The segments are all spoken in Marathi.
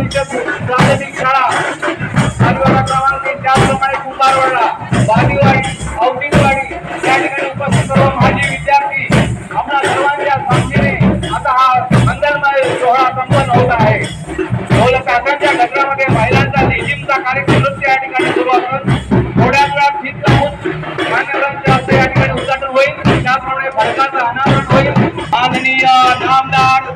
परिषद प्राथमिक शाळा सातबारा क्रमांक 3 त्याचप्रमाणे कुंभारवाडा वादीवाडी औटिंगवाडी या ठिकाणी उपस्थित सर्व माजी विद्यार्थी आपल्या सर्वांच्या साक्षीने आता हा अंगणवाडी सोहळा संपन्न होत आहे। ढोल ताशांच्या गजरामध्ये महिलांचा लेझिमचा कार्यक्रम या ठिकाणी सुरू असून थोड्याच वेळात फीत लावून मान्यवरांच्या हस्ते या ठिकाणी उद्घाटन होईल। त्याचप्रमाणे फलकाचं अनावरण होईल। माननीय नामदार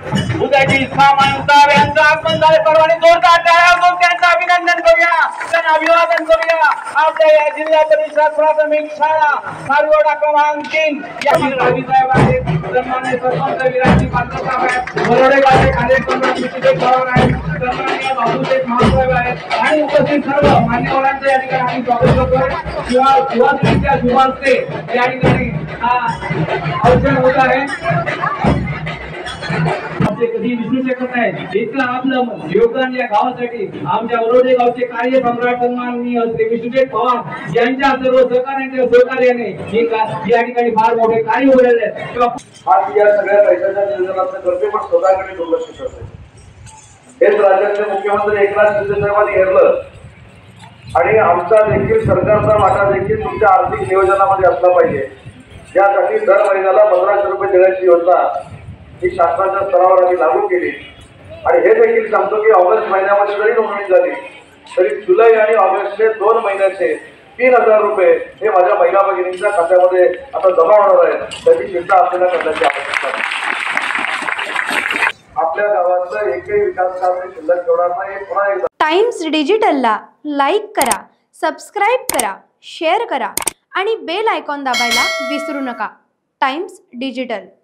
उदयजी सामंत यांचं आगमन झाले परवाने जोरदार टाळ्या त्यांचं अभिनंदन करूया, त्यांना अभिवादन करूया। आपल्या या जिल्हा परिषद प्राथमिक शाळा सातबारा क्रमांक 3 या रवी साहेब आहेत, सन्माननीय सरपंच विराजी पात्र साहेब आहेत, बरोडे गावचे कार्यक्रम सुचित पवार आहेत, सन्माननीय बाबूशेठ महासाहेब आहेत आणि उपस्थित सर्व मान्यवरांचं या ठिकाणी आम्ही स्वागत करतो। शिवाजीच्या शुभारंभे या ठिकाणी औषध होत आहे। आमचे कधी विसरू शकत नाही इतकं आपलं योगदान या गावासाठी आमच्या बरोडे गावचे कार्य सम्राट सन्माननीय श्री विष्णुदेव पवार यांच्या सर्व सहकार्याने या ठिकाणी फार मोठे कार्य उभारले आहेत। आज या सगळ्या पैशाच्या नियोजनाचं करते पण स्वतःकडे दुर्लक्ष करते। हेच राज्याचे मुख्यमंत्री एकनाथ शिंदे साहेबांनी हेरलं आणि आमचा देखील सरकारचा वाटा देखील तुमच्या आर्थिक नियोजनामध्ये असला पाहिजे। यासाठी दर महिन्याला 1500 रुपये देण्याची योजना ही शासनाच्या स्तरावर आम्ही लागू केली आणि हे देखील सांगतो की ऑगस्ट महिन्यामध्ये जरी नोंदणी झाली तरी जुलै आणि ऑगस्टचे 2 महिन्याचे 3000 रुपये हे माझ्या महिला भगिनींच्या खात्यामध्ये आता जमा होणार आहे। त्याची चिंता आपल्याला करण्याची आवश्यकता आहे। आपल्या गावाचं एकही विकास काम शिल्लक ठेवणार नाही। पुन्हा एकदा टाइम्स डिजिटलला लाईक करा, सबस्क्राईब करा, शेअर करा आणि बेल आयकॉन दाबायला विसरू नका। Times digital.